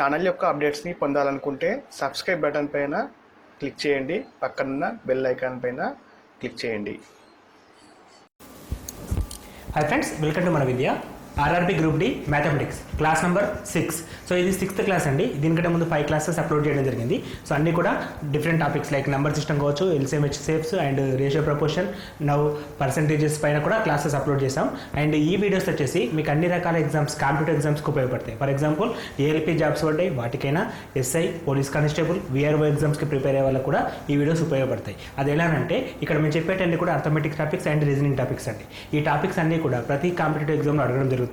Channel యొక్క అప్డేట్స్ని పొందాలనుకుంటే subscribe button పైన క్లిక్ చేయండి, పక్కనున్న బెల్ ఐకాన్ పైన క్లిక్ చేయండి. Hi friends, welcome to Mana Vidya. RRB group D mathematics class number 6. So ఇది 6th క్లాస్ అండి. దీనికంటే ముందు 5 క్లాసెస్ అప్లోడ్ చేయడం జరిగింది. సో అన్నీ కూడా different topics like number system కావచ్చు, LCM HCFs and ratio proportion, now percentages పైన కూడా క్లాసెస్ అప్లోడ్ చేసాం. అండ్ ఈ వీడియోస్ వచ్చేసి మీకు అన్ని రకాల ఎగ్జామ్స్, కాంపిటేటివ్ ఎగ్జామ్స్కి ఉపయోగపడతాయి. ఫర్ ఎగ్జాంపుల్ ఏఎల్పీ జాబ్స్ పడ్డాయి, వాటికైనా ఎస్ఐ, పోలీస్ కానిస్టేబుల్, విఆర్ఓ ఎగ్జామ్స్కి ప్రిపేర్ అయ్యే వాళ్ళకు కూడా ఈ వీడియోస్ ఉపయోగపడతాయి. అది ఎలానంటే ఇక్కడ మేము చెప్పేటన్నీ కూడా arithmetic topics and reasoning topics అండి. ఈ టాపిక్స్ అన్నీ కూడా ప్రతి కాంపిటేటివ్ ఎగ్జామ్లో అడగడం జరుగుతుంది.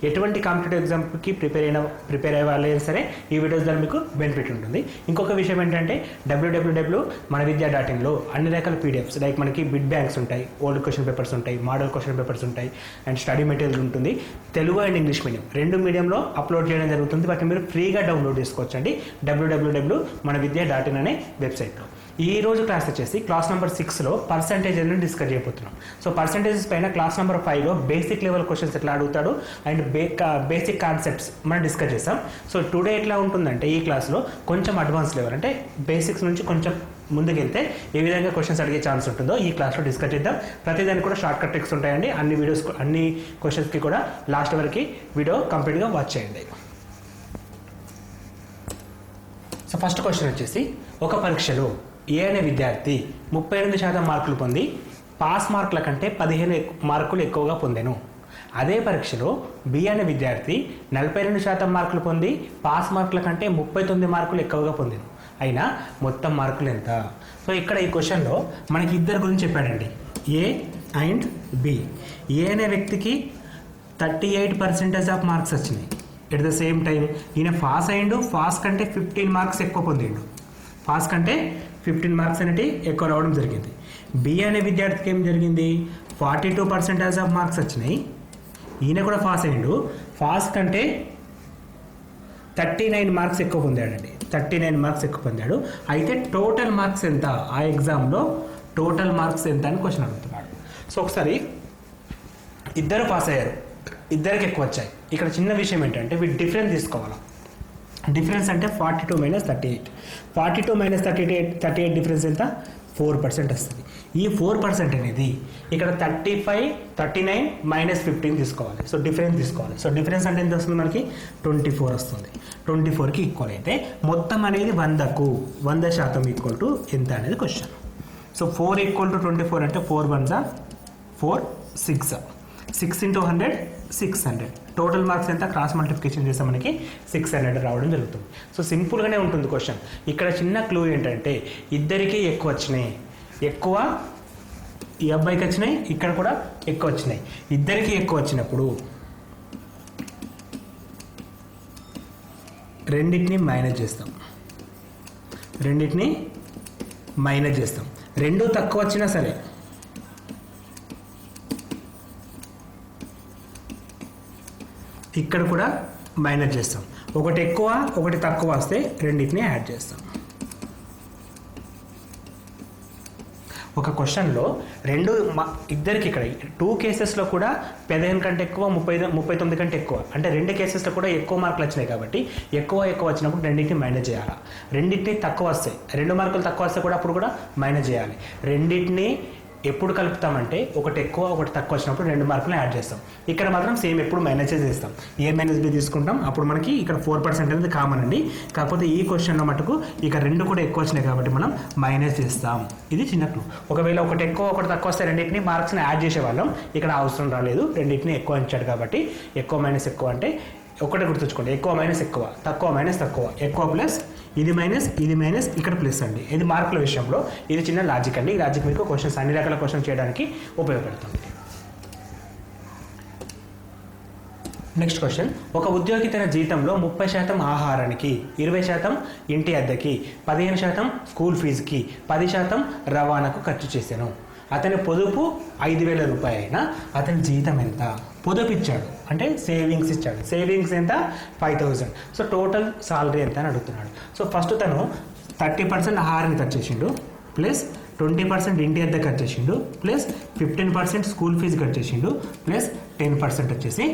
ఎటువంటి కాంపిటేటివ్ ఎగ్జామ్కి ప్రిపేర్ అయ్యే వాళ్ళైనా సరే ఈ వీడియోస్ ద్వారా మీకు బెనిఫిట్ ఉంటుంది. ఇంకొక విషయం ఏంటంటే www.manavidya.in అన్ని రకాల పీడిఎఫ్స్ లైక్ మనకి బిట్ బ్యాంక్స్ ఉంటాయి, ఓల్డ్ క్వశ్చన్ పేపర్స్ ఉంటాయి, మోడల్ క్వశ్చన్ పేపర్స్ ఉంటాయి అండ్ స్టడీ మెటీరియల్ ఉంటుంది. తెలుగు అండ్ ఇంగ్లీష్ మీడియం రెండు మీడియంలో అప్లోడ్ చేయడం జరుగుతుంది. వాటిని మీరు ఫ్రీగా డౌన్లోడ్ చేసుకోవచ్చండి www.manavidya.in అనే వెబ్సైట్లో. ఈ రోజు క్లాస్ వచ్చేసి క్లాస్ నెంబర్ 6లో పర్సంటేజ్ అనేది డిస్కస్ చేయబోతున్నాం. సో పర్సంటేజెస్ పైన క్లాస్ నెంబర్ 5లో బేసిక్ లెవెల్ క్వశ్చన్స్ ఎట్లా అడుగుతాడు అండ్ బేసిక్ కాన్సెప్ట్స్ మనం డిస్కస్ చేస్తాం. సో టుడే ఎట్లా ఉంటుందంటే ఈ క్లాస్లో కొంచెం అడ్వాన్స్ లెవెల్ అంటే బేసిక్స్ నుంచి కొంచెం ముందుకెళ్తే ఏ విధంగా క్వశ్చన్స్ అడిగే ఛాన్స్ ఉంటుందో ఈ క్లాస్లో డిస్కస్ చేద్దాం. ప్రతిదానికి కూడా షార్ట్ కట్ ట్రిక్స్ ఉంటాయండి. అన్ని క్వశ్చన్స్కి కూడా లాస్ట్ వరకు వీడియో కంప్లీట్గా వాచ్ చేయండి. సో ఫస్ట్ క్వశ్చన్ వచ్చేసి, ఒక పరీక్షలో ఏ అనే విద్యార్థి 38% మార్కులు పొంది పాస్ మార్కుల కంటే 15 మార్కులు ఎక్కువగా పొందెను. అదే పరీక్షలో బి అనే విద్యార్థి 42% మార్కులు పొంది పాస్ మార్కుల కంటే 39 మార్కులు ఎక్కువగా పొందెను. అయినా మొత్తం మార్కులు ఎంత? సో ఇక్కడ ఈ క్వశ్చన్లో మనకి ఇద్దరు గురించి చెప్పాడండి, ఏ అండ్ బి. ఏ అనే వ్యక్తికి 38% ఆఫ్ మార్క్స్ వచ్చినాయి. ఎట్ ద సేమ్ టైం ఈయన పాస్ అయ్యిండు, పాస్ కంటే 15 మార్క్స్ ఎక్కువ పొందిండు. పాస్ కంటే 15 మార్క్స్ అనేవి ఎక్కువ రావడం జరిగింది. బి అనే విద్యార్థికి ఏం జరిగింది, 42% ఆఫ్ మార్క్స్ వచ్చినాయి. ఈయన కూడా పాస్ అయ్యిండు, పాస్ కంటే 39 మార్క్స్ ఎక్కువ పొందాడండి. 39 మార్క్స్ ఎక్కువ పొందాడు. అయితే టోటల్ మార్క్స్ ఎంత, ఆ ఎగ్జామ్లో టోటల్ మార్క్స్ ఎంత అని క్వశ్చన్ అడుగుతున్నాడు. సో ఒకసారి ఇద్దరు పాస్ అయ్యారు, ఇద్దరికి ఎక్కువ వచ్చాయి. ఇక్కడ చిన్న విషయం ఏంటంటే వీటి డిఫరెన్స్ తీసుకోవాలి. డిఫరెన్స్ అంటే 42 - 38. 42 - 38 డిఫరెన్స్ ఎంత, 4% వస్తుంది. ఈ 4% అనేది ఇక్కడ 35, 39 - 15 తీసుకోవాలి. సో డిఫరెన్స్ తీసుకోవాలి. సో డిఫరెన్స్ అంటే ఎంత వస్తుంది, మనకి 24 వస్తుంది. 24కి ఈక్వల్ అయితే మొత్తం అనేది 100% ఈక్వల్ టు ఎంత అనేది క్వశ్చన్. సో 4 = 24 అంటే 4 1s 4, 6 6 × 100 600. టోటల్ మార్క్స్ ఎంత, క్రాస్ మల్టిప్లికేషన్ చేస్తే మనకి 600 రావడం జరుగుతుంది. సో సింపుల్గానే ఉంటుంది క్వశ్చన్. ఇక్కడ చిన్న క్లూ ఏంటంటే ఇద్దరికీ ఎక్కువ వచ్చినాయి. ఎక్కువ ఈ అబ్బాయికి వచ్చినాయి, ఇక్కడ కూడా ఎక్కువ వచ్చినాయి. ఇద్దరికీ ఎక్కువ వచ్చినప్పుడు రెండింటిని మైనస్ చేస్తాం. రెండు తక్కువ వచ్చినా సరే ఇక్కడ కూడా మైనస్ చేస్తాం. ఒకటి ఎక్కువ ఒకటి తక్కువ వస్తే రెండింటిని యాడ్ చేస్తాం. ఒక క్వశ్చన్లో ఇద్దరికి ఇక్కడ 2 కేసెస్లో కూడా 15 కంటే ఎక్కువ, 39 కంటే ఎక్కువ, అంటే 2 కేసెస్లో కూడా ఎక్కువ మార్కులు వచ్చినాయి కాబట్టి ఎక్కువ వచ్చినప్పుడు రెండింటిని మైనస్ చేయాలి. రెండింటిని తక్కువ వస్తాయి, 2 మార్కులు తక్కువ వస్తే కూడా అప్పుడు కూడా మైనస్ చేయాలి. రెండింటిని ఎప్పుడు కలుపుతామంటే ఒకటి ఎక్కువ ఒకటి తక్కువ వచ్చినప్పుడు 2 మార్కులు యాడ్ చేస్తాం. ఇక్కడ మాత్రం సేమ్ ఎప్పుడు మైనస్ చేస్తాం, ఏ మైనస్ బి తీసుకుంటాం. అప్పుడు మనకి ఇక్కడ 4% అనేది కామన్ అండి. కాకపోతే ఈ క్వశ్చన్లో మటుకు ఇక 2 కూడా ఎక్కువ వచ్చినాయి కాబట్టి మనం మైనస్ చేస్తాం. ఇది చిన్న క్లూ. ఒకవేళ ఒకటి ఎక్కువ ఒకటి తక్కువ వస్తే రెండింటిని మార్క్స్ని యాడ్ చేసేవాళ్ళం. ఇక్కడ అవసరం రాలేదు, రెండింటిని ఎక్కువ ఇచ్చాడు కాబట్టి ఎక్కువ మైనస్ ఎక్కువ అంటే ఒకటే గుర్తుంచుకోండి, ఎక్కువ మైనస్ ఎక్కువ, తక్కువ మైనస్ తక్కువ, ఎక్కువ ప్లస్, ఇది మైనస్ ఇక్కడ ప్లస్ అండి. ఇది మార్కుల విషయంలో ఇది చిన్న లాజిక్ అండి. ఈ లాజిక్ మీకు క్వశ్చన్స్, అన్ని రకాల క్వశ్చన్స్ చేయడానికి ఉపయోగపడుతుంది. నెక్స్ట్ క్వశ్చన్, ఒక ఉద్యోగి తన జీతంలో 30% ఆహారానికి, 20% ఇంటి అద్దెకి, 15% స్కూల్ ఫీజుకి, 10% రవాణాకు ఖర్చు చేశాను. అతని పొదుపు 5,000 రూపాయలు అయినా అతని జీతం ఎంత? పొదుపు ఇచ్చాడు అంటే సేవింగ్స్ ఇచ్చాడు. సేవింగ్స్ ఎంత, 5,000. సో టోటల్ సాలరీ ఎంత అని అడుగుతున్నాడు. సో ఫస్ట్ తను 30% ఆహారాన్ని ఖర్చు చేసిండు, ప్లస్ 20% ఇంటి అద్దె ఖర్చు చేసిండు, ప్లస్ 15% స్కూల్ ఫీజు ఖర్చు చేసిండు, ప్లస్ 10% వచ్చేసి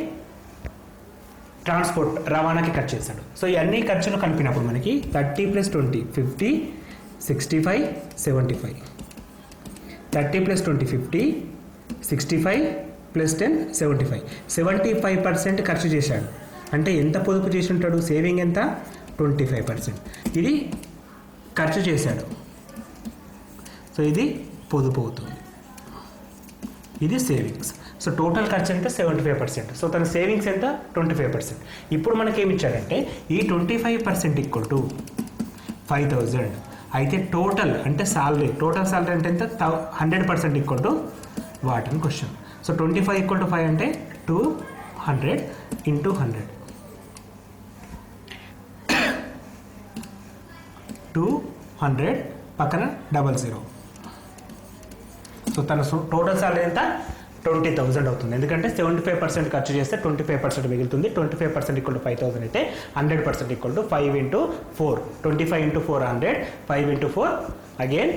ట్రాన్స్పోర్ట్ రవాణాకి ఖర్చు చేశాడు. సో ఈ అన్ని ఖర్చులు కలిపినప్పుడు మనకి 30 + 20 50 65 75. 30 + 20 50 65 + 10 75. 75% ఖర్చు చేశాడు. అంటే ఎంత పొదుపు చేసి ఉంటాడు? సేవింగ్ ఎంత? 25%. ఇది ఖర్చు చేశాడు. సో ఇది పొదుపు అవుతుంది, ఇది సేవింగ్స్. సో టోటల్ ఖర్చు ఎంత? 75%. సో తన సేవింగ్స్ ఎంత? 25%. ఇప్పుడు మనకి ఏమి ఇచ్చాడంటే ఈ 25% = 5000. అయితే టోటల్ అంటే సాలరీ, టోటల్ సాలరీ అంటే ఎంత? 100% = వాట్ అని క్వశ్చన్. సో 25 = 5 అంటే 200 × 100. 200 పక్కన 00. సో తన టోటల్ సాలరీ ఎంత? 20,000 అవుతుంది. ఎందుకంటే 75% ఖర్చు చేస్తే 25% మిగులుతుంది. 25% = 5,000 అయితే 100% = 5 × 4. 25 × 4 100, 5 × 4 అగైన్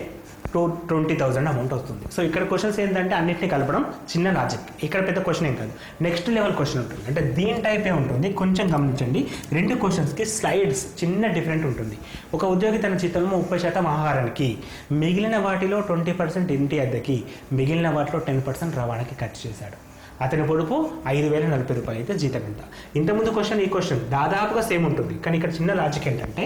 20,000 అమౌంట్ వస్తుంది. సో ఇక్కడ క్వశ్చన్స్ ఏంటంటే అన్నింటినీ కలపడం చిన్న లాజిక్. ఇక్కడ పెద్ద క్వశ్చన్ ఏం కాదు, నెక్స్ట్ లెవెల్ క్వశ్చన్ ఉంటుంది. అంటే దీని టైపే ఉంటుంది. కొంచెం గమనించండి, 2 క్వశ్చన్స్కి స్లైడ్స్ చిన్న డిఫరెంట్ ఉంటుంది. ఒక ఉద్యోగి తన జీతంలో 30% ఆహారానికి, మిగిలిన వాటిలో 20% ఇంటి అద్దెకి, మిగిలిన వాటిలో 10% రవాణాకి ఖర్చు చేశాడు. అతని పొడుపు 5,040 రూపాయలు అయితే జీతం ఎంత? ఇంతకుముందు క్వశ్చన్ ఈ క్వశ్చన్ దాదాపుగా సేమ్ ఉంటుంది. కానీ ఇక్కడ చిన్న లాజిక్ ఏంటంటే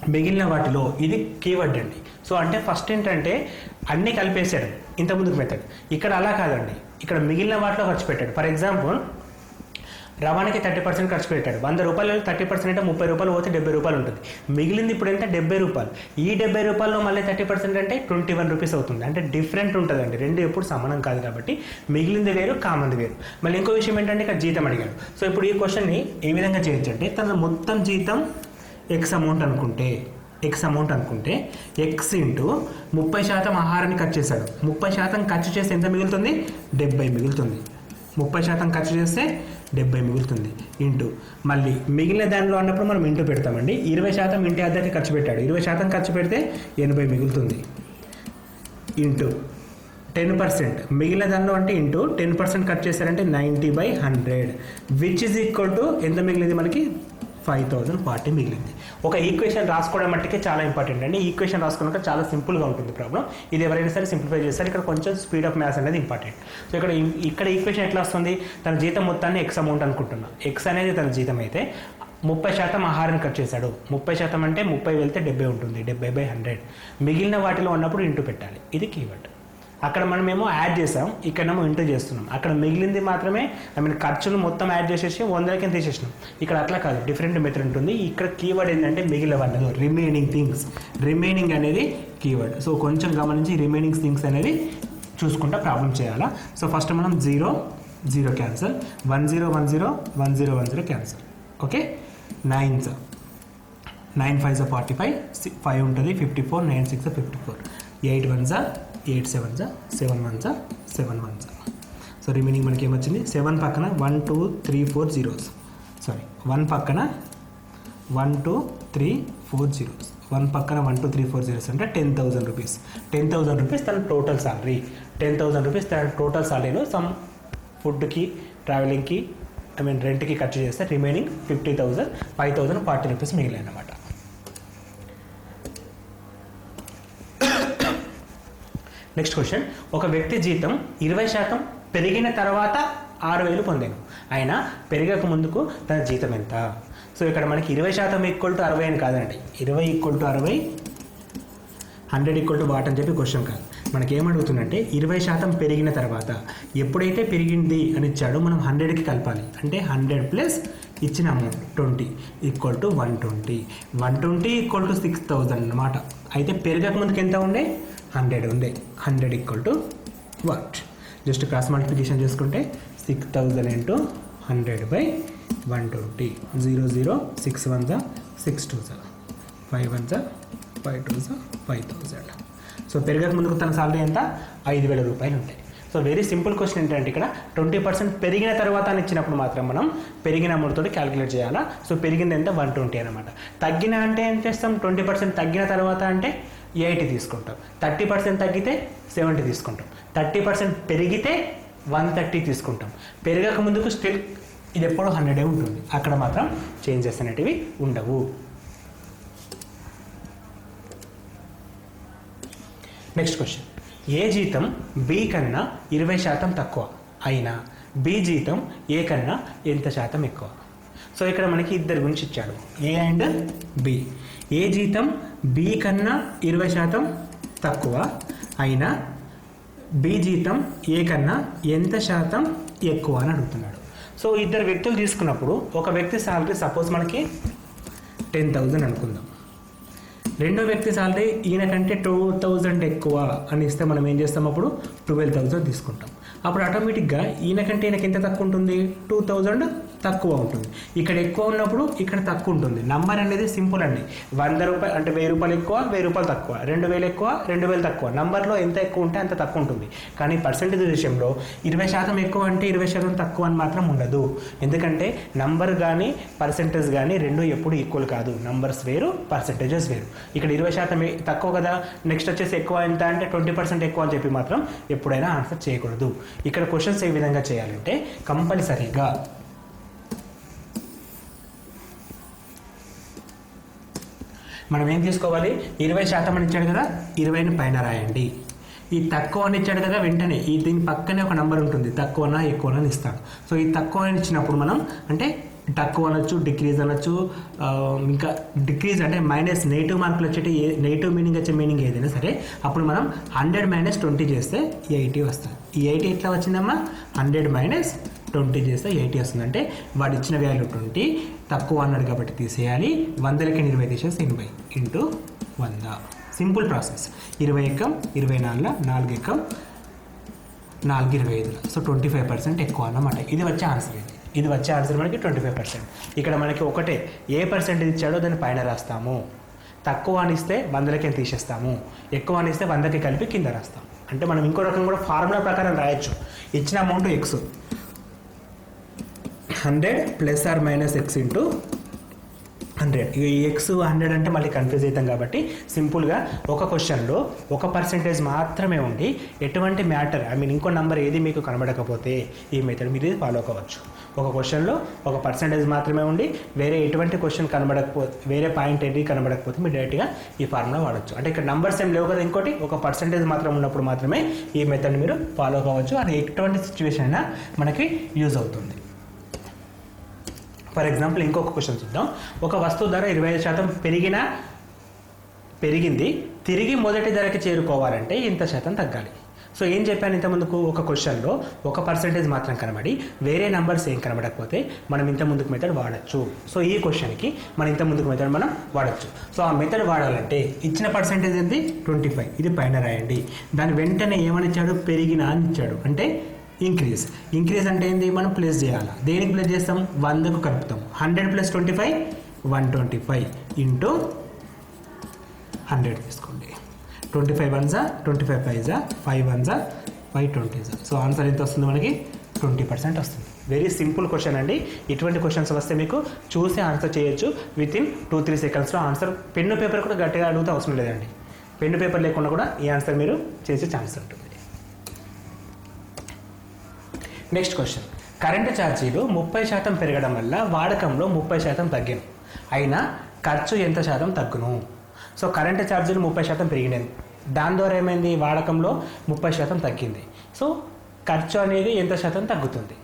మిగిలిన వాటిలో ఇది కీవర్డ్ అండి. సో అంటే ఫస్ట్ ఏంటంటే అన్నీ కలిపేశాడు ఇంతకుముందుకు మెథడ్. ఇక్కడ అలా కాదండి, ఇక్కడ మిగిలిన వాటిలో ఖర్చు పెట్టాడు. ఫర్ ఎగ్జాంపుల్ రవాణాకి 30% ఖర్చు పెట్టాడు. 100 రూపాయలు 30% అంటే 30 రూపాయలు పోతే 70 రూపాయలు ఉంటుంది. మిగిలింది ఇప్పుడు ఎంత? 70 రూపాయలు. ఈ 70 రూపాయల్లో మళ్ళీ 30% అంటే 21 రూపీస్ అవుతుంది. అంటే డిఫరెంట్ ఉంటుందండి, రెండు ఎప్పుడు సమానం కాదు. కాబట్టి మిగిలింది వేరు, కామన్ది వేరు. మళ్ళీ ఇంకో విషయం ఏంటంటే ఇక్కడ జీతం అడిగాడు. సో ఇప్పుడు ఈ క్వశ్చన్ని ఏ విధంగా చేయొచ్చు అంటే తన మొత్తం జీతం X అమౌంట్ అనుకుంటే X × 30% ఆహారాన్ని ఖర్చు చేశాడు. 30% ఖర్చు చేస్తే ఎంత మిగులుతుంది? 70 మిగులుతుంది. 30% ఖర్చు చేస్తే 70 మిగులుతుంది. ఇంటూ మళ్ళీ మిగిలిన దానిలో అన్నప్పుడు మనం ఇంటూ పెడతామండి. 20% ఇంటి అద్దెకి ఖర్చు పెట్టాడు. 20% ఖర్చు పెడితే 80 మిగులుతుంది. ఇంటూ 10% మిగిలిన దానిలో అంటే ఇంటూ 10% ఖర్చు చేశారంటే 90/100 విచ్ ఈజ్ ఈక్వల్ టు ఎంత మిగిలింది మనకి? 5,040 మిగిలింది. ఒక ఈక్వేషన్ రాసుకోవడం మట్టుకే చాలా ఇంపార్టెంట్ అండి. ఈక్వేషన్ రాసుకున్నాక చాలా సింపుల్గా ఉంటుంది ప్రాబ్లం. ఇది ఎవరైనా సరే సింప్లిఫై చేస్తారు. ఇక్కడ కొంచెం స్పీడ్ ఆఫ్ మ్యాథ్స్ అనేది ఇంపార్టెంట్. సో ఇక్కడ ఈక్వేషన్ ఎట్లా వస్తుంది? తన జీతం మొత్తాన్ని X అమౌంట్ అనుకుంటున్నా. X అనేది తన జీతం అయితే 30% ఆహారాన్ని ఖర్చు చేశాడు. 30% అంటే 30 వెళ్తే 70 ఉంటుంది. 70/100 మిగిలిన వాటిలో ఉన్నప్పుడు ఇంటూ పెట్టాలి. ఇది కీవర్డ్. అక్కడ మనమేమో యాడ్ చేసాం, ఇక్కడేమో ఇంటూ చేస్తున్నాం. అక్కడ మిగిలింది మాత్రమే ఖర్చులు మొత్తం యాడ్ చేసేసి 100కి తీసేసినాం. ఇక్కడ అట్లా కాదు, డిఫరెంట్ మెథడ్ ఉంటుంది. ఇక్కడ కీవర్డ్ ఏంటంటే మిగిలిన రిమైనింగ్ థింగ్స్. రిమైనింగ్ అనేది కీవర్డ్. సో కొంచెం గమనించి రిమైనింగ్ థింగ్స్ అనేది చూసుకుంటా ప్రాబ్లం చేయాలా. సో ఫస్ట్ మనం 0 0 క్యాన్సల్, 1 0 1 0 1 0 1 0 క్యాన్సల్. ఓకే, 9 5 45, 5 ఉంటుంది, 54, 9 6 54, 8 1 8 7 7 1 7 1. సో రిమైనింగ్ మనకి ఏమొచ్చింది? 7 పక్కన 1 2 3 4 zeros. సారీ, 1 పక్కన 1 2 3 4 zeros. 1 పక్కన 1 2 3 4 zeros అంటే 10,000 రూపీస్. 10,000 రూపీస్ తన టోటల్ సాలరీ. 10,000 రూపీస్ తన టోటల్ సాలరీలో సమ్ ఫుడ్కి, ట్రావెలింగ్కి, రెంట్కి ఖర్చు చేస్తే రిమైనింగ్ 50,000, 5,040 రూపీస్ మిగిలిన అన్నమాట. నెక్స్ట్ క్వశ్చన్, ఒక వ్యక్తి జీతం 20% పెరిగిన తర్వాత 6,000 పొందాను. అయినా పెరగక ముందుకు తన జీతం ఎంత? సో ఇక్కడ మనకి 20% = 60 అని కాదండి. 20 = 60, 100 = వాట్ అని చెప్పి క్వశ్చన్ కాదు. మనకి ఏమడుగుతుందంటే 20% పెరిగిన తర్వాత, ఎప్పుడైతే పెరిగింది అని ఇచ్చాడో మనం 100కి కలపాలి. అంటే 100 ప్లస్ ఇచ్చిన అమౌంట్ 20 = 120. 120 = 6,000 అన్నమాట. అయితే పెరగక ముందుకు ఎంత ఉండే? 100 ఉండే. 100 = వాట్? జస్ట్ క్రాస్ మల్టిప్లికేషన్ చేసుకుంటే 6,000 × 100/120. 0 0 6 1 6 2 5 1 5 2 5,000. సో పెరగక ముందుకు తన సాలరీ ఎంత? 5,000 రూపాయలు ఉంటాయి. సో వెరీ సింపుల్ క్వశ్చన్ ఏంటంటే ఇక్కడ 20% పెరిగిన తర్వాత అని ఇచ్చినప్పుడు మాత్రం మనం పెరిగిన అమౌంట్ తోటి క్యాలిక్యులేట్ చేయాలా. సో పెరిగింది ఎంత? 120 అనమాట. తగ్గిన అంటే ఏం చేస్తాం? 20% తగ్గిన తర్వాత అంటే 80 తీసుకుంటాం. 30% తగ్గితే 70 తీసుకుంటాం. 30% పెరిగితే 130 తీసుకుంటాం. పెరగక ముందుకు స్టిల్ ఇది ఎప్పుడూ 100 ఉంటుంది. అక్కడ మాత్రం చేంజెస్ అనేటివి ఉండవు. నెక్స్ట్ క్వశ్చన్, ఏ జీతం బి కన్నా 20% తక్కువ అయినా బి జీతం ఏ కన్నా ఎంత శాతం ఎక్కువ? సో ఇక్కడ మనకి ఇద్దరు గురించి ఇచ్చాడు, ఏ అండ్ బి. ఏ జీతం బి కన్నా 20% తక్కువ అయినా బి జీతం ఏ కన్నా ఎంత శాతం ఎక్కువ అని అడుగుతున్నాడు. సో ఇద్దరు వ్యక్తులు తీసుకున్నప్పుడు ఒక వ్యక్తి శాలరీ సపోజ్ మనకి 10,000 అనుకుందాం. రెండో వ్యక్తి శాలరీ ఈయన కంటే 2,000 ఎక్కువ అని ఇస్తే మనం ఏం చేస్తాం, అప్పుడు 12,000 తీసుకుంటాం. అప్పుడు ఆటోమేటిక్గా ఈయన కంటే ఈయనకి ఎంత తక్కువ ఉంటుంది, 2,000 తక్కువ ఉంటుంది. ఇక్కడ ఎక్కువ ఉన్నప్పుడు ఇక్కడ తక్కువ ఉంటుంది. నంబర్ అనేది సింపుల్ అండి. 100 రూపాయలు అంటే 1000 రూపాయలు ఎక్కువ, 1000 రూపాయలు తక్కువ, 2000 ఎక్కువ, 2000 తక్కువ. నంబర్లో ఎంత ఎక్కువ ఉంటే అంత తక్కువ ఉంటుంది. కానీ పర్సెంటేజ్ విషయంలో 20% ఎక్కువ అంటే 20% తక్కువ అని మాత్రం ఉండదు. ఎందుకంటే నంబర్ కానీ పర్సెంటేజ్ కానీ రెండు ఎప్పుడు ఈక్వల్ కాదు. నంబర్స్ వేరు, పర్సెంటేజెస్ వేరు. ఇక్కడ 20% తక్కువ కదా, నెక్స్ట్ వచ్చేసి ఎక్కువ ఎంత అంటే 20% ఎక్కువ అని చెప్పి మాత్రం ఎప్పుడైనా ఆన్సర్ చేయకూడదు. ఇక్కడ క్వశ్చన్స్ ఏ విధంగా చేయాలంటే కంపల్సరీగా మనం ఏం తీసుకోవాలి, 20% అని ఇచ్చాడు కదా, 20ని పైన రాయండి. ఈ తక్కువ అని ఇచ్చాడు కదా, వెంటనే దీని పక్కనే ఒక నెంబర్ ఉంటుంది, తక్కువనా ఎక్కువనా అని ఇస్తాడు. సో ఈ తక్కువ అని ఇచ్చినప్పుడు మనం అంటే తక్కువ అనొచ్చు, డిక్రీజ్ అనొచ్చు. ఇంకా డిక్రీజ్ అంటే మైనస్ నెగిటివ్ మార్కులు వచ్చేటి, నెగిటివ్ మీనింగ్ వచ్చే మీనింగ్ ఏదైనా సరే అప్పుడు మనం 100 - 20 చేస్తే 80 వస్తుంది. ఈ 80 ఎట్లా వచ్చిందమ్మా, 100 - 20 చేస్తే 80 వస్తుంది. అంటే వాడు ఇచ్చిన వాల్యూ 20, తక్కువ అన్నాడు కాబట్టి తీసేయాలి. 100కి 20 తీసేసి 80 ఇంటూ 100. Simple process. 20 ఎక్కం 24, 4 ఎక్కం 4, 25. సో 25% ఎక్కువ అన్నమాట. ఇది వచ్చే ఆన్సర్. ఇది వచ్చే ఆన్సర్ మనకి 25%. ఇక్కడ మనకి ఒకటే ఏ పర్సెంటేజ్ ఇచ్చాడో దాన్ని పైన రాస్తాము. తక్కువ అని ఇస్తే 100కి తీసేస్తాము, ఎక్కువ అని ఇస్తే 100కి కలిపి కింద రాస్తాం. అంటే మనం ఇంకో రకం కూడా ఫార్ములా ప్రకారం రాయొచ్చు. ఇచ్చిన అమౌంట్ ఎక్స్, 100 ± x ఇంటూ 100. ఈ ఎక్స్ 100 అంటే మళ్ళీ కన్ఫ్యూజ్ అవుతాం కాబట్టి సింపుల్గా ఒక క్వశ్చన్లో ఒక పర్సెంటేజ్ మాత్రమే ఉండి ఎటువంటి మ్యాటర్ ఇంకో నెంబర్ ఏది మీకు కనబడకపోతే ఈ మెథడ్ మీరు ఫాలో అవ్వచ్చు. ఒక క్వశ్చన్లో ఒక పర్సెంటేజ్ మాత్రమే ఉండి వేరే ఎటువంటి క్వశ్చన్ కనబడకపోతే, వేరే పాయింట్ ఏది కనబడకపోతే మీరు డైరెక్ట్గా ఈ ఫార్ములా వాడచ్చు. అంటే ఇక్కడ నంబర్స్ ఏం లేవు కదా, ఇంకోటి ఒక పర్సెంటేజ్ మాత్రం ఉన్నప్పుడు మాత్రమే ఈ మెథడ్ మీరు ఫాలో అవ్వచ్చు. అది ఎటువంటి సిచ్యువేషన్ అయినా మనకి యూజ్ అవుతుంది. ఫర్ ఎగ్జాంపుల్ ఇంకొక క్వశ్చన్ చూద్దాం. ఒక వస్తువు ధర 25% పెరిగింది, తిరిగి మొదటి ధరకి చేరుకోవాలంటే ఇంత శాతం తగ్గాలి. సో ఏం చెప్పాను ఇంతకుముందుకు, ఒక క్వశ్చన్లో ఒక పర్సెంటేజ్ మాత్రం కనబడి వేరే నెంబర్స్ ఏం కనబడకపోతే మనం ఇంత ముందుకు మెథడ్ వాడచ్చు. సో ఈ క్వశ్చన్కి మనం ఇంత ముందుకు మెథడ్ మనం వాడచ్చు. సో ఆ మెథడ్ వాడాలంటే ఇచ్చిన పర్సెంటేజ్ ఏంటి 25, ఇది పైన రాయండి. దాని వెంటనే ఏమని ఇచ్చాడు, పెరిగిన అని ఇచ్చాడు. అంటే ఇంక్రీజ్ అంటే ఏంది, మనం ప్లేస్ చేయాలి. దేనికి ప్లేస్ చేస్తాం, 100కు కలుపుతాం. 100 + 25 125 ఇంటూ 100 తీసుకోండి. 25 1s 25 5s 5 1s 5 20s. So answer ఎంత వస్తుంది మనకి, 20% వస్తుంది. వెరీ సింపుల్ క్వశ్చన్ అండి. ఇటువంటి క్వశ్చన్స్ వస్తే మీకు చూసి ఆన్సర్ చేయొచ్చు వితిన్ 2-3 సెకండ్స్లో. ఆన్సర్ పెన్ను పేపర్ కూడా గట్టిగా అడిగితే అవసరం లేదండి. పెన్ను పేపర్ లేకుండా కూడా ఈ ఆన్సర్ మీరు చేసే ఛాన్స్ ఉంటుంది. నెక్స్ట్ క్వశ్చన్, కరెంటు ఛార్జీలు 30% పెరగడం వల్ల వాడకంలో 30% తగ్గిన, అయినా ఖర్చు ఎంత శాతం తగ్గును? సో కరెంటు ఛార్జీలు 30% పెరిగినాయి, దాని ద్వారా ఏమైంది, వాడకంలో 30% తగ్గింది. సో ఖర్చు అనేది ఎంత శాతం తగ్గుతుంది?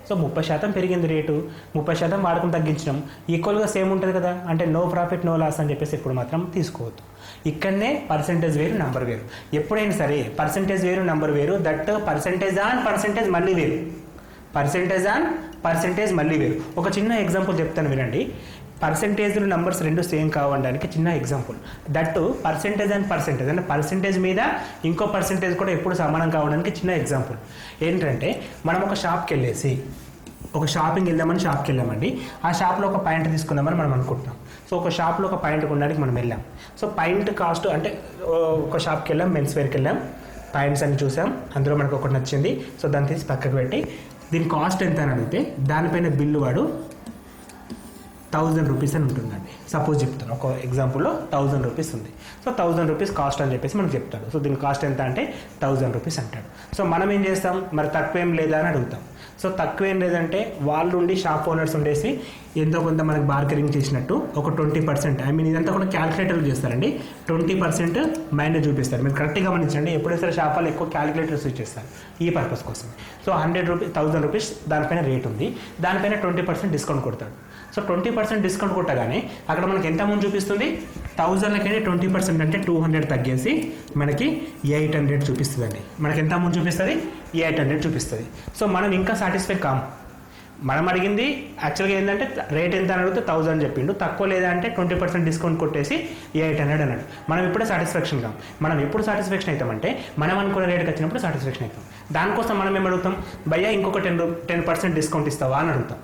సో 30% పెరిగింది రేటు, 30% వాడకం తగ్గించడం ఈక్వల్గా సేమ్ ఉంటుంది కదా. అంటే నో ప్రాఫిట్ నో లాస్ అని చెప్పేసి ఎప్పుడు మాత్రం తీసుకోవద్దు. ఇక్కడనే పర్సెంటేజ్ వేరు, నెంబర్ వేరు. ఎప్పుడైనా సరే పర్సెంటేజ్ వేరు, నెంబర్ వేరు. దట్ పర్సెంటేజ్ ఆన్ పర్సెంటేజ్ మళ్ళీ వేరు. పర్సెంటేజ్ ఆన్ పర్సెంటేజ్ మళ్ళీ వేరు. ఒక చిన్న ఎగ్జాంపుల్ చెప్తాను వినండి. పర్సెంటేజ్లు నెంబర్స్ రెండు సేమ్ కావడానికి చిన్న example. That percentage and percentage అంటే పర్సెంటేజ్ మీద ఇంకో పర్సెంటేజ్ కూడా ఎప్పుడు సమానం కావడానికి చిన్న ఎగ్జాంపుల్ ఏంటంటే, మనం ఒక షాప్కి వెళ్ళేసి ఒక షాపింగ్ వెళ్దామని షాప్కి వెళ్ళామండి. ఆ షాప్లో ఒక పాయింట్ తీసుకుందామని మనం అనుకుంటున్నాం. సో ఒక షాప్లో ఒక పాయింట్ కొనడానికి మనం వెళ్ళాం. సో పాయింట్ కాస్ట్ అంటే ఒక షాప్కి వెళ్ళాం, మెన్స్ వేర్కి వెళ్ళాం, పాయింట్స్ అన్ని చూసాం, అందులో మనకు ఒకటి నచ్చింది. సో దాన్ని తీసి పక్కకు పెట్టి దీని కాస్ట్ ఎంత అని అడిగితే దానిపైన బిల్లు వాడు 1000 రూపీస్ అని ఉంటుందండి. సపోజ్ చెప్తాను, ఒక ఎగ్జాంపుల్లో 1000 రూపీస్ ఉంది. సో 1000 రూపీస్ కాస్ట్ అని చెప్పేసి మనకు చెప్తాడు. సో దీని కాస్ట్ ఎంత అంటే 1000 రూపీస్ అంటాడు. సో మనం ఏం చేస్తాం, మరి తక్కువేం లేదా అని అడుగుతాం. సో తక్కువేం లేదంటే వాళ్ళు ఉండి షాప్ ఓనర్స్ ఉండేసి ఎంతో కొంత మనకు బార్గెనింగ్ చేసినట్టు ఒక 20%, ఐ మీన్ ఇదంతా కూడా క్యాలిక్యులేటర్లు చేస్తారండి, 20% మైనస్ చూపిస్తారు. మీరు కరెక్ట్గా గమనించండి, ఎప్పుడైతే సరే షాప్ వాళ్ళు ఎక్కువ క్యాలిక్యులేటర్స్ యూజ్ చేస్తారు ఈ పర్పస్ కోసం. సో 1000 రూపీస్ దానిపైన రేట్ ఉంది, దానిపైన 20% డిస్కౌంట్ కొడతాడు. సో 20% డిస్కౌంట్ కొట్టగానే అక్కడ మనకి ఎంత అమౌంట్ చూపిస్తుంది, 1000కి 20% అంటే 200 తగ్గేసి మనకి 800 చూపిస్తుందండి. మనకి ఎంత అమౌంట్ చూపిస్తుంది, 800 చూపిస్తుంది. సో మనం ఇంకా సాటిస్ఫై కాము. మనం అడిగింది యాక్చువల్గా ఏంటంటే రేట్ ఎంత అని అడిగితే 1000 చెప్పిండు, తక్కువ లేదంటే 20% డిస్కౌంట్ కొట్టేసి 800 అన్నాడు. మనం ఇప్పుడే సాటిస్ఫాక్షన్ కాం. మనం ఎప్పుడు సాటిస్ఫాక్షన్ అవుతామంటే మనం అనుకున్న రేట్కి వచ్చినప్పుడు సాటిస్ఫాక్షన్ అవుతాం. దానికోసం మనం ఏం అడుగుతాం, భయ్యా ఇంకొక 10% డిస్కౌంట్ ఇస్తావా అని అడుగుతాం.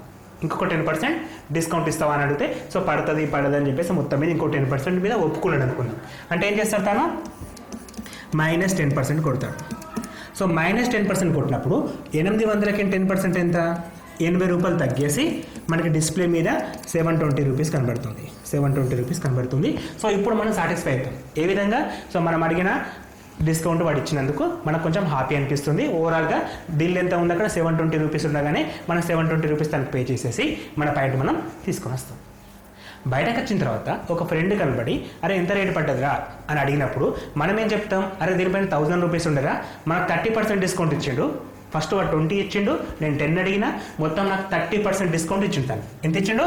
ఇంకొక 10% డిస్కౌంట్ ఇస్తావా అని అడిగితే సో పడుతుంది అని చెప్పేసి మొత్తం మీద ఇంకో 10% మీద ఒప్పుకున్నాడు అనుకుందాం. అంటే ఏం చేస్తాడు తాను, -10% కొడతాడు. సో -10% కొట్టినప్పుడు 800కి 10% ఎంత, 80 రూపాయలు తగ్గేసి మనకి డిస్ప్లే మీద 720 రూపీస్ కనబడుతుంది. 720 రూపీస్ కనబడుతుంది. సో ఇప్పుడు మనం సాటిస్ఫై అవుతాం. ఏ విధంగా, సో మనం అడిగిన డిస్కౌంట్ వాడు ఇచ్చినందుకు మనకు కొంచెం హ్యాపీ అనిపిస్తుంది. ఓవరాల్గా బిల్ ఎంత ఉంది అక్కడ 720 రూపీస్ ఉండగానే మనం 720 రూపీస్ తనకు పే చేసేసి మన పాయింట్ మనం తీసుకొని వస్తాం. బయటకు వచ్చిన తర్వాత ఒక ఫ్రెండ్ కనబడి అరే ఎంత రేటు పడ్డదిరా అని అడిగినప్పుడు మనం ఏం చెప్తాం, అరే దీనిపైన 1000 రూపీస్ ఉండగా మనకు 30% డిస్కౌంట్ ఇచ్చిండు. ఫస్ట్ వాడు 20 ఇచ్చిండు, నేను 10 అడిగినా, మొత్తం నాకు 30% డిస్కౌంట్ ఇచ్చింటాను. ఎంత ఇచ్చిండు,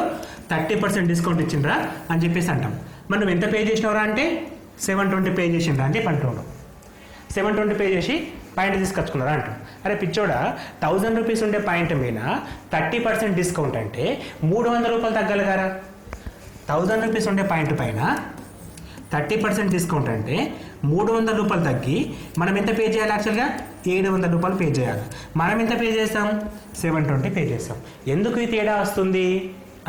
30% డిస్కౌంట్ ఇచ్చిండ్రా అని చెప్పేసి అంటాం. మనం ఎంత పే చేసినవరా అంటే 720 పే చేసిండ్రా అని చెప్పి అంటున్నాడు. 720 పే చేసి పాయింట్ తీసుకొచ్చుకున్నారా అంటాం. అరే పిచ్చోడా, 1000 రూపీస్ ఉండే పాయింట్ మీద 30% డిస్కౌంట్ అంటే 300 రూపాయలు తగ్గాలి కదా. 1000 రూపీస్ ఉండే పాయింట్ పైన 30% డిస్కౌంట్ అంటే 300 రూపాయలు తగ్గి మనం ఎంత పే చేయాలి, యాక్చువల్గా 700 రూపాయలు పే చేయాలి. మనం ఎంత పే చేస్తాం, 720 పే చేస్తాం. ఎందుకు ఈ తేడా వస్తుంది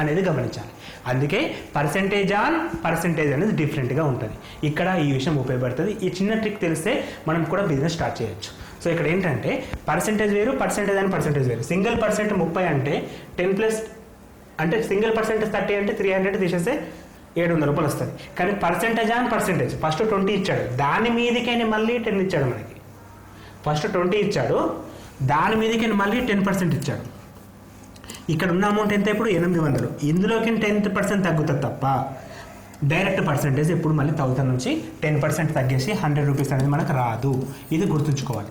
అనేది గమనించాలి. అందుకే పర్సెంటేజ్ అనేది డిఫరెంట్గా ఉంటుంది. ఇక్కడ ఈ విషయం ఉపయోగపడుతుంది. ఈ చిన్న ట్రిక్ తెలిస్తే మనం కూడా బిజినెస్ స్టార్ట్ చేయొచ్చు. సో ఇక్కడ ఏంటంటే పర్సెంటేజ్ వేరు, పర్సెంటేజ్ వేరు. సింగిల్ పర్సెంట్ 30 అంటే 10+ అంటే సింగిల్ పర్సెంటేజ్ 30 అంటే 300 తీసేస్తే 700 రూపాయలు వస్తుంది. కానీ పర్సెంటేజ్ ఫస్ట్ 20 ఇచ్చాడు, దాని మీదకైనా మళ్ళీ 10 ఇచ్చాడు. మనకి ఫస్ట్ 20 ఇచ్చాడు, దాని మీదకైనా మళ్ళీ 10% ఇచ్చాడు. ఇక్కడ ఉన్న అమౌంట్ ఎంత, ఇప్పుడు 800. ఇందులోకి 10% తగ్గుతుంది తప్ప డైరెక్ట్ పర్సెంటేజ్ ఎప్పుడు మళ్ళీ 1000 నుంచి 10% తగ్గేసి 100 రూపీస్ అనేది మనకు రాదు. ఇది గుర్తుంచుకోవాలి.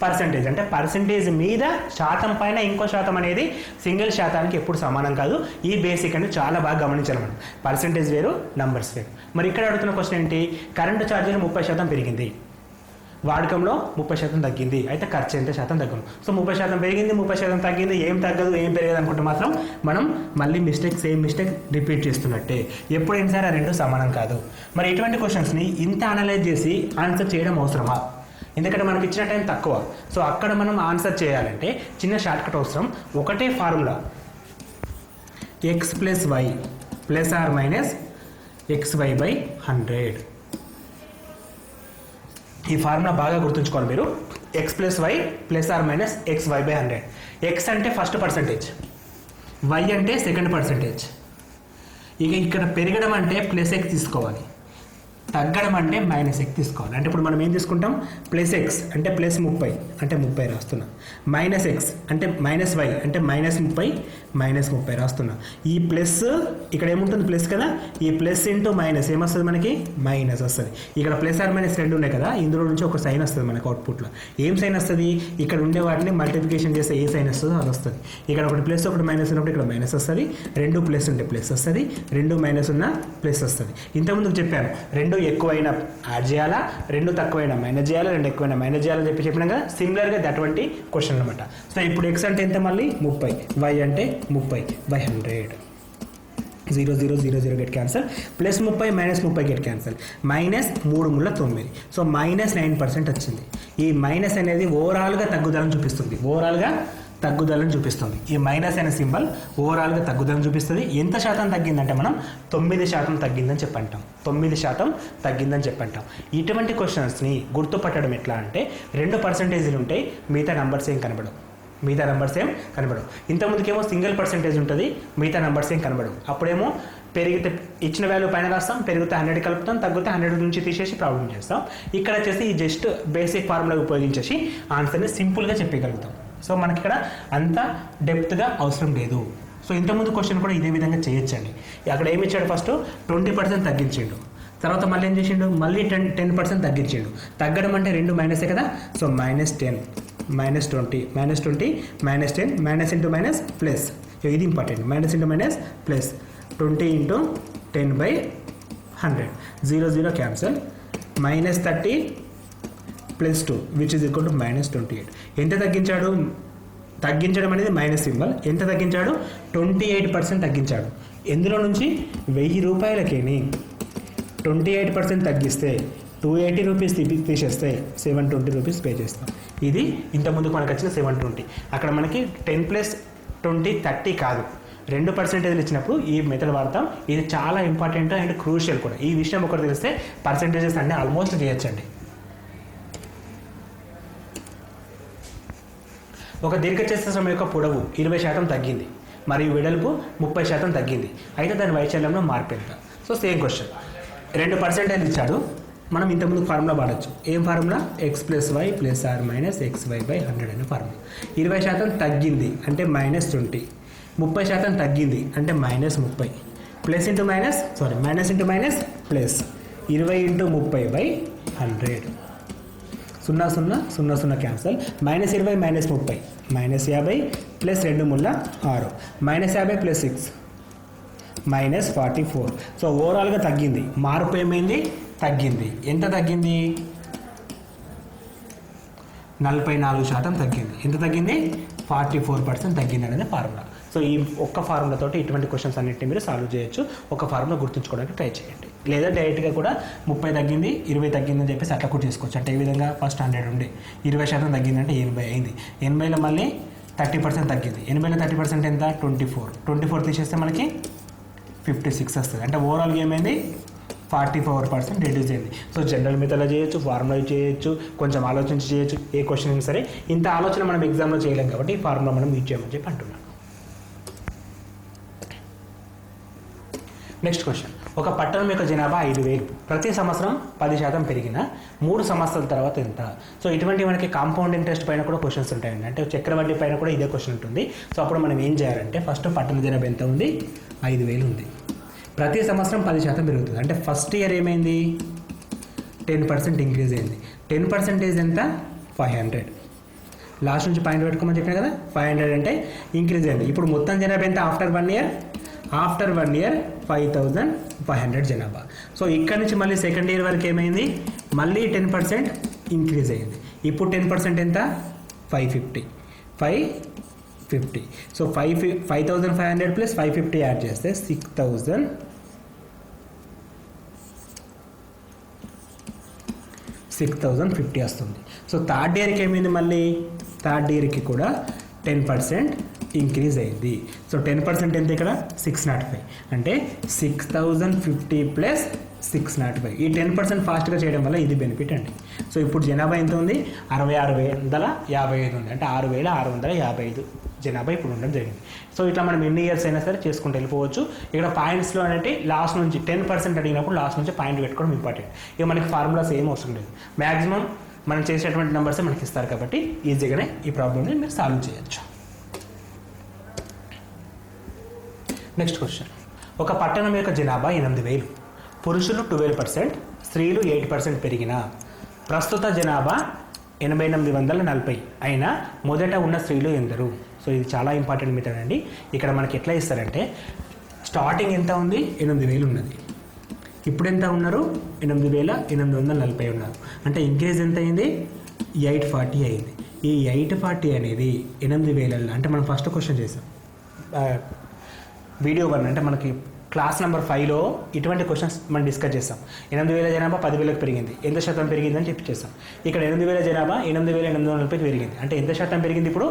పర్సెంటేజ్ అంటే పర్సెంటేజ్ మీద శాతం పైన ఇంకో శాతం అనేది సింగిల్ శాతానికి ఎప్పుడు సమానం కాదు. ఈ బేసిక్ అనేది చాలా బాగా గమనించాలి మనం. పర్సెంటేజ్ వేరు, నంబర్స్ వేరు. మరి ఇక్కడ అడుగుతున్న క్వశ్చన్ ఏంటి, కరెంటు ఛార్జీలు 30% పెరిగింది, వాడకంలో 30% తగ్గింది, అయితే ఖర్చు ఎంత శాతం తగ్గను. సో 30% పెరిగింది, 30% తగ్గింది, ఏం తగ్గదు ఏం పెరగదు అనుకుంటే మాత్రం మనం మళ్ళీ సేమ్ మిస్టేక్ రిపీట్ చేస్తున్నట్టే. ఎప్పుడైనా సరే ఆ రెండు సమానం కాదు. మరి ఇటువంటి క్వశ్చన్స్ని ఇంత అనలైజ్ చేసి ఆన్సర్ చేయడం అవసరమా? ఎందుకంటే మనకి ఇచ్చిన టైం తక్కువ. సో అక్కడ మనం ఆన్సర్ చేయాలంటే చిన్న షార్ట్కట్ అవసరం. ఒకటే ఫార్ములా, x+y ± xy/100. ఈ ఫార్ములా బాగా గుర్తుంచుకోవాలి మీరు. x+y ± xy/100. x అంటే ఫస్ట్ పర్సెంటేజ్, y అంటే సెకండ్ పర్సెంటేజ్. ఇక ఇక్కడ పెరగడం అంటే +x తీసుకోవాలి, తగ్గడం అంటే -x తీసుకోవాలి. అంటే ఇప్పుడు మనం ఏం తీసుకుంటాం, +x అంటే +30 అంటే 30 రాస్తున్నా, -x అంటే -y అంటే -30 రాస్తున్నా. ఈ ప్లస్ ఇక్కడ ఏముంటుంది, ప్లస్ కదా, ఈ ప్లస్ ఇంటూ మైనస్ ఏమొస్తుంది మనకి, మైనస్ వస్తుంది. ఇక్కడ +or- రెండు ఉన్నాయి కదా, ఇందులో నుంచి ఒక సైన్ వస్తుంది మనకు అవుట్పుట్లో. ఏం సైన్ వస్తుంది, ఇక్కడ ఉండే వాటిని మల్టిప్లికేషన్ చేస్తే ఏ సైన్ వస్తుందో అది వస్తుంది. ఇక్కడ ఒకటి ప్లస్ ఒకటి మైనస్ ఉన్నప్పుడు ఇక్కడ మైనస్ వస్తుంది, రెండు ప్లస్ ఉంటే ప్లస్ వస్తుంది, రెండు మైనస్ ఉన్న ప్లస్ వస్తుంది. ఇంతకుముందుకు చెప్పాను, రెండు ఎక్కువైనా యాడ్ చేయాలా, రెండు తక్కువైనా మైనస్ చేయాలా, రెండు ఎక్కువైనా మైనస్ చేయాలని చెప్పినాం కదా. సిమిలర్గా అటువంటి క్వశ్చన్ అనమాట. సో ఇప్పుడు x అంటే ఎంత, మళ్ళీ 30, y అంటే 30/100. 0 0 0 0 get cancel, +30 -30 get cancel, -3 × 9. So -9% వచ్చింది. ఈ మైనస్ అనేది ఓవరాల్గా తగ్గుదలని చూపిస్తుంది. ఈ మైనస్ అనే సింబల్ ఓవరాల్గా తగ్గుదలని చూపిస్తుంది. ఎంత శాతం తగ్గిందంటే మనం 9% తగ్గిందని చెప్పంటాం. 9% తగ్గిందని చెప్పంటాం. ఇటువంటి క్వశ్చన్స్ని గుర్తుపట్టడం ఎట్లా అంటే, 2 పర్సెంటేజ్లు ఉంటాయి, మిగతా నంబర్స్ ఏం కనబడవు. మిగతా నెంబర్స్ ఏం కనబడవు. ఇంతకుముందుకేమో సింగిల్ పర్సెంటేజ్ ఉంటుంది, మిగతా నెంబర్స్ ఏం కనబడవు. అప్పుడేమో పెరిగితే ఇచ్చిన వాల్యూ పైన రాస్తాం, పెరిగితే 100 కలుపుతాం, తగ్గితే 100 నుంచి తీసేసి ప్రాబ్లం చేస్తాం. ఇక్కడ వచ్చేసి ఈ జస్ట్ బేసిక్ ఫార్ములా ఉపయోగించేసి ఆన్సర్ని సింపుల్గా చెప్పగలుగుతాం. సో మనకి ఇక్కడ అంత డెప్త్గా అవసరం లేదు. సో ఇంతకుముందు క్వశ్చన్ కూడా ఇదే విధంగా చేయొచ్చండి. అక్కడ ఏమి ఇచ్చాడు, ఫస్ట్ 20% తగ్గించిండు, తర్వాత మళ్ళీ ఏం చేసిండు, మళ్ళీ 10% తగ్గించిండు. తగ్గడం అంటే 2 మైనసే కదా. So -10 -20 -20 -10 minus into minus plus, ఇది important, minus into minus plus 20 × 10/100 0 0 cancel, -30 + 2 which is equal to -28. ఎంత తగ్గించాడు, తగ్గించడం అనేది మైనస్ సింబల్, ఎంత తగ్గించాడు 28% తగ్గించాడు. ఎందులో నుంచి 1000 రూపాయలకేని 28% తగ్గిస్తే 280 రూపీస్ తీసేస్తే 720 రూపీస్ పే చేస్తాం. ఇది ఇంతకుముందు మనకు వచ్చిన 720. అక్కడ మనకి 10 + 20 30 కాదు, 2% ఇచ్చినప్పుడు ఈ మెథడ్ వాడతాం. ఇది చాలా ఇంపార్టెంట్ అండ్ క్రూషియల్ కూడా. ఈ విషయం ఒకటి తెలిస్తే పర్సెంటేజెస్ అన్నీ ఆల్మోస్ట్ చేయొచ్చండి. ఒక దీర్ఘచతురస్రం యొక్క పొడవు 20% తగ్గింది మరియు వెడల్పు 30% తగ్గింది. అయితే దాని వైశాల్యంలో మార్పు ఎంత? సో సేమ్ క్వశ్చన్, 2% ఇచ్చాడు. మనం ఇంతకుముందు ఫార్ములా వాడచ్చు. ఏం formula, x + y + r - xy/100 అనే ఫార్ములా. 20% తగ్గింది అంటే -20, 30% తగ్గింది అంటే -30, plus into minus minus into minus plus 20 × 30/100. 0 0 0 0 cancel, -20 -30 -50 plus 2 ముళ్ళ 6, -50 + 6 -44. సో ఓవరాల్గా తగ్గింది. మార్పు ఏమైంది, తగ్గింది. ఎంత తగ్గింది, 44% తగ్గింది. ఎంత తగ్గింది, 44% తగ్గింది అనేది ఫార్ములా. సో ఈ ఒక్క ఫార్ములాతో ఇటువంటి క్వశ్చన్స్ అన్నింటినీ మీరు సాల్వ్ చేయొచ్చు. ఒక ఫార్ములా గుర్తుంచుకోవడానికి ట్రై చేయండి. లేదా డైరెక్ట్గా కూడా 30 తగ్గింది 20 తగ్గింది అని చెప్పేసి అట్లా కూడా చేసుకోవచ్చు. అంటే ఈ విధంగా ఫస్ట్ 100 ఉండి 20% తగ్గిందంటే 80 అయింది. 80లో మళ్ళీ 30% తగ్గింది. 80లో 30% ఎంత, 24 తీసేస్తే మనకి 56 వస్తుంది. అంటే ఓవరాల్గా ఏమైంది, 44% రిడ్యూస్ అయింది. సో జనరల్ మెథడ్లో చేయొచ్చు, ఫార్ములా చేయొచ్చు, కొంచెం ఆలోచించి చేయొచ్చు. ఏ క్వశ్చన్ అయినా సరే ఇంత ఆలోచన మనం ఎగ్జామ్లో చేయలేం కాబట్టి ఈ ఫార్ములా మనం యూజ్ చేయమని చెప్పి అంటున్నాను. నెక్స్ట్ క్వశ్చన్, ఒక పట్టణం యొక్క జనాభా 5000, ప్రతి సంవత్సరం 10% పెరిగిన 3 సంవత్సరాల తర్వాత ఎంత? సో ఇటువంటి మనకి కాంపౌండ్ ఇంట్రెస్ట్ పైన కూడా క్వశ్చన్స్ ఉంటాయండి. అంటే చక్రవడ్డీ పైన కూడా ఇదే క్వశ్చన్ ఉంటుంది. సో అప్పుడు మనం ఏం చేయాలంటే, ఫస్ట్ పట్టణ జనాభా ఎంత ఉంది, 5000 ఉంది. ప్రతి సంవత్సరం 10% పెరుగుతుంది. అంటే ఫస్ట్ ఇయర్ ఏమైంది, 10% ఇంక్రీజ్ అయింది. 10% ఎంత, 500. లాస్ట్ నుంచి పాయింట్ పెట్టుకోమని చెప్పినా కదా, 500 అంటే ఇంక్రీజ్ అయింది. ఇప్పుడు మొత్తం జనాభా ఎంత ఆఫ్టర్ 1 ఇయర్, ఆఫ్టర్ 1 ఇయర్ 5500 జనాభా. సో ఇక్కడ నుంచి మళ్ళీ సెకండ్ ఇయర్ వరకు ఏమైంది, మళ్ళీ 10% ఇంక్రీజ్ అయింది. ఇప్పుడు 10% ఎంత, 550. సో 5500 + 550 యాడ్ చేస్తే 6050 వస్తుంది. సో థర్డ్ ఇయర్కి ఏమైంది, మళ్ళీ థర్డ్ ఇయర్కి కూడా 10% ఇంక్రీజ్ అయింది. సో 10% ఎంత ఇక్కడ, 605. అంటే 6050 + 605. ఈ 10% ఫాస్ట్గా చేయడం వల్ల ఇది బెనిఫిట్ అండి. సో ఇప్పుడు జనాభా ఎంత ఉంది, 66,155 ఉంది. అంటే 6655 జనాభా ఇప్పుడు ఉండడం జరిగింది. సో ఇట్లా మనం ఎన్ని ఇయర్స్ అయినా సరే చేసుకుంటూ వెళ్ళిపోవచ్చు. ఇక్కడ పాయింట్స్లో అంటే లాస్ట్ నుంచి 10% అడిగినప్పుడు లాస్ట్ నుంచి పాయింట్ పెట్టుకోవడం ఇంపార్టెంట్. ఇక మనకి ఫార్ములాస్ ఏం అవసరం లేదు. మ్యాక్సిమం మనం చేసేటువంటి నెంబర్స్ మనకి ఇస్తారు కాబట్టి ఈజీగానే ఈ ప్రాబ్లమ్ని మీరు సాల్వ్ చేయొచ్చు. నెక్స్ట్ క్వశ్చన్, ఒక పట్టణం యొక్క జనాభా 8000, పురుషులు 12%, స్త్రీలు 8% పెరిగిన ప్రస్తుత జనాభా 8840 అయినా మొదట ఉన్న స్త్రీలు ఎందరు? సో ఇది చాలా ఇంపార్టెంట్ మెథడ్ అండి. ఇక్కడ మనకి ఎట్లా ఇస్తారంటే, స్టార్టింగ్ ఎంత ఉంది, 8000 ఉన్నది. ఇప్పుడు ఎంత ఉన్నారు, 8840 ఉన్నారు. అంటే ఇంక్రీజ్ ఎంత అయింది, 840 అయింది. ఈ 840 అనేది 8000 అంటే మనం ఫస్ట్ క్వశ్చన్ చేసాం వీడియో 1, అంటే మనకి క్లాస్ నెంబర్ 5లో ఇటువంటి క్వశ్చన్స్ మనం డిస్కస్ చేస్తాం. 8000 జనాభా 10,000కి పెరిగింది, ఎంత శాతం పెరిగిందని చెప్పి చేస్తాం. ఇక్కడ 8000 జనాభా 8840 పెరిగింది. అంటే ఎంత శాతం పెరిగింది, ఇప్పుడు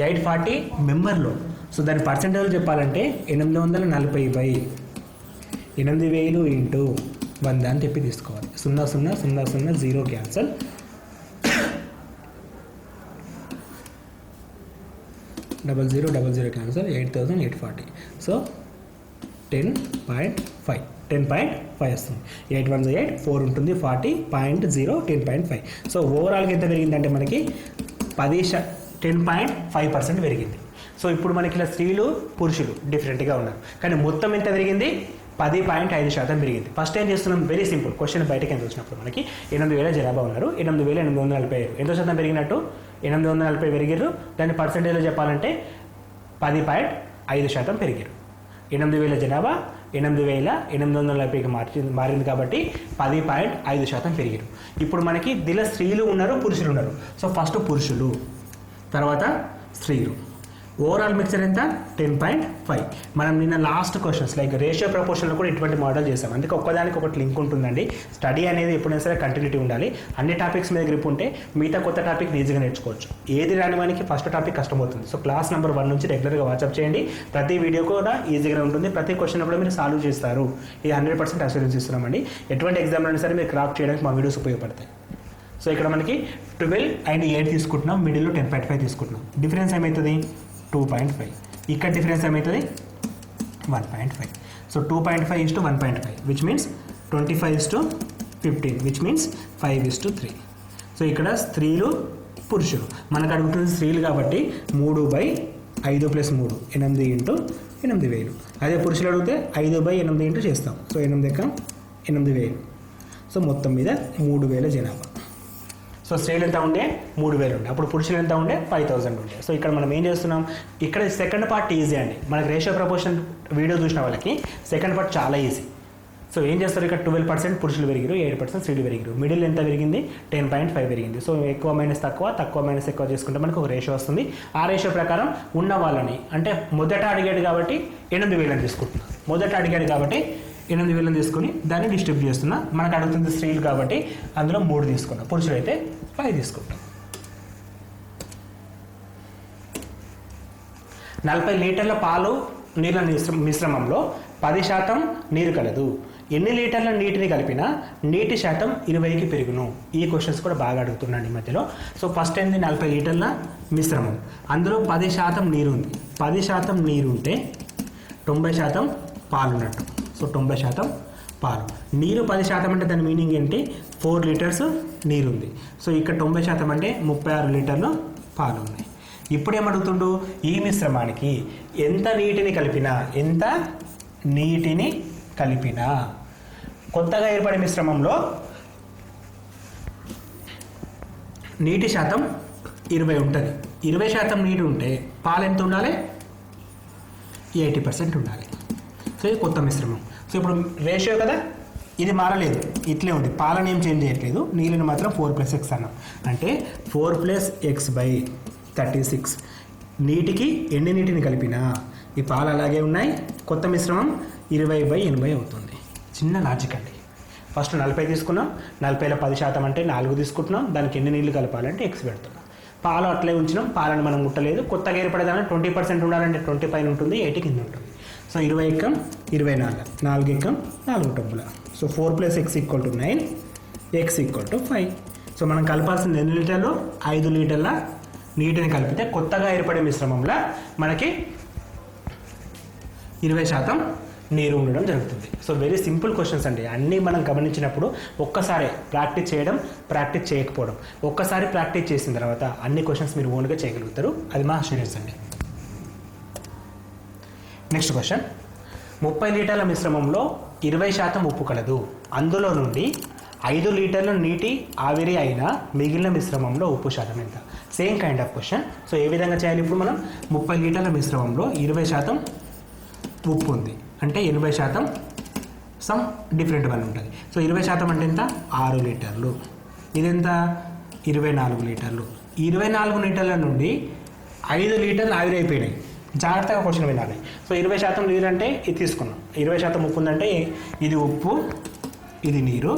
840 మెంబర్లో. సో దాని పర్సెంటేజ్ చెప్పాలంటే 840/8000 × 100 అని చెప్పి తీసుకోవాలి. 0 0 0 0 0 క్యాన్సల్, 0000 క్యాన్సల్ 8840. సో 10.5 వస్తుంది. 8 1 8 4 ఉంటుంది 40.0 10.5. సో ఓవరాల్గా ఎంత పెరిగిందంటే మనకి 10.5% పెరిగింది. సో ఇప్పుడు మనకి ఇలా స్త్రీలు పురుషులు డిఫరెంట్గా ఉన్నారు, కానీ మొత్తం ఎంత పెరిగింది? 10.5% పెరిగింది. ఫస్ట్ ఏం చేస్తున్నాం? వెరీ సింపుల్ క్వశ్చన్ బయటకి ఎంత వచ్చినప్పుడు మనకి 8,000 జనాభా ఉన్నారు, 8,845 ఎంతో శాతం పెరిగినట్టు 840 పెరిగారు. దాన్ని పర్సెంటేజ్లో చెప్పాలంటే 10.5% పెరిగారు. 8,000 జనాభా 8,840కి మారింది కాబట్టి 10.5% పెరిగారు. ఇప్పుడు మనకి దీనిలో స్త్రీలు ఉన్నారు, పురుషులు ఉన్నారు. సో ఫస్ట్ పురుషులు, తర్వాత స్త్రీలు. ఓవరాల్ మిక్చర్ ఎంత? 10.5. మనం నిన్న లాస్ట్ క్వశ్చన్స్ లైక్ రేషియో ప్రపోర్షన్లో కూడా ఇటువంటి మోడల్ చేసాం. అందుకే ఒక్కదానికి ఒకటి లింక్ ఉంటుందండి. స్టడీ అనేది ఎప్పుడైనా సరే కంటిన్యూటీ ఉండాలి. అన్ని టాపిక్స్ మీద గ్రిప్ ఉంటే మిగతా కొత్త టాపిక్ ఈజీగా నేర్చుకోవచ్చు. ఏది రాని వానికి ఫస్ట్ టాపిక్ కష్టమవుతుంది. సో క్లాస్ నెంబర్ 1 నుంచి రెగ్యులర్గా వాట్సాప్ చేయండి. ప్రతి వీడియో కూడా ఈజీగానే ఉంటుంది. ప్రతి క్వశ్చన్ కూడా మీరు సాల్వ్ చేస్తారు. ఇది 100% అష్యూరెన్స్ ఇస్తున్నామండి. ఎటువంటి ఎగ్జామ్లో అయినా సరే మీరు క్రాక్ చేయడానికి మా వీడియోస్ ఉపయోగపడతాయి. సో ఇక్కడ మనకి 12 and 8 తీసుకుంటున్నాం, మిడిల్లో 10.5 తీసుకుంటున్నాం. డిఫరెన్స్ ఏమవుతుంది? 2.5. ఇక్కడ డిఫరెన్స్ ఏమవుతుంది? 1.5. So 2.5 to 1.5 which means 25 to 15 which means 5:3. So ఇక్కడ స్త్రీలు పురుషులు మనకు అడుగుతుంది స్త్రీలు కాబట్టి 3/5 + 3 8 × 8,000. అదే పురుషులు అడిగితే 5/8 చేస్తాం. సో 8,000. సో మొత్తం మీద 3,000 జనాభా. సో స్త్రీలు ఎంత ఉండే? 3,000 ఉండే. అప్పుడు పురుషులు ఎంత ఉండే? 5,000 ఉండే. సో ఇక్కడ మనం ఏం చేస్తున్నాం? ఇక్కడ సెకండ్ పార్ట్ ఈజీ అండి. మనకి రేషియో ప్రపోర్షన్ వీడియో చూసిన వాళ్ళకి సెకండ్ పార్ట్ చాలా ఈజీ. సో ఏం చేస్తారు? ఇక్కడ 12% పురుషులు పెరిగారు, 8% స్త్రీలు పెరిగారు. మిడిల్ ఎంత పెరిగింది? 10.5 పెరిగింది. సో ఎక్కువ మైనస్ తక్కువ, తక్కువ మైనస్ ఎక్కువ చేసుకుంటే మనకు ఒక రేషియో వస్తుంది. ఆ రేషియో ప్రకారం ఉన్న వాళ్ళని అంటే మొదట అడిగాడు కాబట్టి 8,000 తీసుకుంటున్నాం. మొదట అడిగాడు కాబట్టి 8,000 తీసుకుని దాన్ని డిస్ట్రిబ్యూట్ చేస్తున్నా. మనకు అడుగుతుంది స్త్రీలు కాబట్టి అందులో 3 తీసుకున్నాం, పురుషులు అయితే 5 తీసుకుంటాం. 40 లీటర్ల పాలు నీళ్ళ మిశ్రమంలో 10% నీరు కలదు. ఎన్ని లీటర్ల నీటిని కలిపినా నీటి శాతం 20కి పెరుగును. ఈ క్వశ్చన్స్ కూడా బాగా అడుగుతున్నాను ఈ మధ్యలో. సో ఫస్ట్ ఏంది? 40 లీటర్ల మిశ్రమం, అందులో 10% నీరు ఉంది. 10% నీరు ఉంటే 90% పాలు ఉన్నట్టు. సో 90% పాలు. నీరు 10% అంటే దాని మీనింగ్ ఏంటి? 4 లీటర్స్ నీరు ఉంది. సో ఇక్కడ 90% అంటే 36 లీటర్లు పాలు ఉన్నాయి. ఇప్పుడు ఏమడుగుతుండు? ఈ మిశ్రమానికి ఎంత నీటిని కలిపినా కొత్తగా ఏర్పడే మిశ్రమంలో నీటి శాతం 20 ఉంటుంది. 20% నీరు ఉంటే పాలు ఎంత ఉండాలి? 80% ఉండాలి. సో ఇది కొత్త మిశ్రమం. సో ఇప్పుడు రేషియో కదా, ఇది మారలేదు, ఇట్లే ఉంది. పాలను ఏం చేంజ్ చేయట్లేదు, నీళ్ళని మాత్రం 4 + x అన్నాం. అంటే 4 + x/36. నీటికి ఎన్ని నీటిని కలిపినా ఈ పాలు అలాగే ఉన్నాయి. కొత్త మిశ్రమం 20/80 అవుతుంది. చిన్న లాజిక్ అండి. ఫస్ట్ 40 తీసుకున్నాం, 40లో 10% అంటే 4 తీసుకుంటున్నాం. దానికి ఎన్ని నీళ్ళు కలపాలంటే x పెడుతున్నాం. పాలు అట్లే ఉంచినాం, పాలను మనం ముట్టలేదు. కొత్తగా ఏర్పడేదాన్ని 20% ఉండాలంటే 20 పైన ఉంటుంది, 80 కింద ఉంటుంది. So 20 × 24, 4 × 4 9. So 4 + x = 9, x = 5. So మనం కలపాల్సింది ఎన్ని లీటర్లు? 5 లీటర్ల నీటిని కలిపితే కొత్తగా ఏర్పడే మిశ్రమంలో మనకి 20% నీరు ఉండడం జరుగుతుంది. సో వెరీ సింపుల్ క్వశ్చన్స్ అండి. అన్నీ మనం గమనించినప్పుడు ఒక్కసారి ప్రాక్టీస్ చేయడం, ప్రాక్టీస్ చేయకపోవడం. ఒక్కసారి ప్రాక్టీస్ చేసిన తర్వాత అన్ని క్వశ్చన్స్ మీరు ఓన్గా చేయగలుగుతారు. అది మా అష్యూరెన్స్ అండి. Next question. 30 లీటర్ల మిశ్రమంలో 20% ఉప్పు కలదు. అందులో నుండి 5 లీటర్ల నీటి ఆవిరి అయినా మిగిలిన మిశ్రమంలో ఉప్పు శాతం ఎంత? Same kind of question. So ఏ విధంగా చేయాలి? ఇప్పుడు మనం 30 లీటర్ల మిశ్రమంలో 20% ఉప్పు ఉంది అంటే 80% సమ్ డిఫరెంట్ వన్ ఉంటుంది. సో 20% అంటే ఎంత? 6 లీటర్లు. ఇదెంత? 24 లీటర్లు. 24 లీటర్ల నుండి 5 లీటర్లు ఆవిరి అయిపోయినాయి. జాగ్రత్తగా క్వశ్చన్ వినాలి. సో 20% నీరు అంటే ఇది తీసుకున్నాం, 20% ఉప్పు ఉందంటే ఇది ఉప్పు, ఇది నీరు.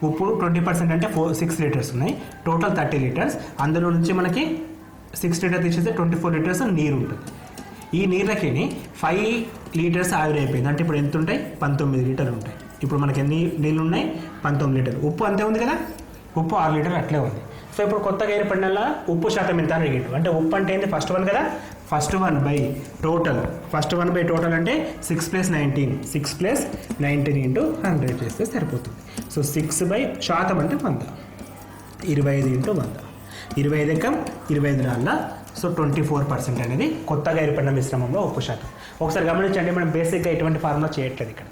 ఉప్పు 20% అంటే 6 లీటర్స్ ఉన్నాయి. Total 30 litres. అందులో నుంచి మనకి 6 లీటర్ తీసేస్తే 24 లీటర్స్ నీరు ఉంటుంది. ఈ నీళ్ళకి 5 లీటర్స్ ఆవిరి అయిపోయింది అంటే ఇప్పుడు ఎంత ఉంటాయి? 19 లీటర్లు ఉంటాయి. ఇప్పుడు మనకి ఎన్ని నీళ్ళు ఉన్నాయి? 19 లీటర్లు. ఉప్పు అంతే ఉంది కదా, ఉప్పు 6 లీటర్లు అట్లే ఉంది. సో ఇప్పుడు కొత్తగా ఏర్పడిన ఉప్పు శాతం ఎంత అని అడిగిండు. అంటే ఉప్పు అంటే ఏంటి? ఫస్ట్ వన్ కదా, ఫస్ట్ వన్ బై టోటల్ అంటే 6 + 19 6 + 19 ఇంటూ 100 చేస్తే సరిపోతుంది. సో 6 బై శాతం అంటే 100 25 ఇంటూ 100 25 ఎకం 25 నాళ్ళ. సో 24% అనేది కొత్తగా ఏర్పడిన మిశ్రమంలో ఉప్పు శాతం. ఒకసారి గమనించండి, మనం బేసిక్గా ఎటువంటి ఫార్ములా చేయట్లేదు. ఇక్కడ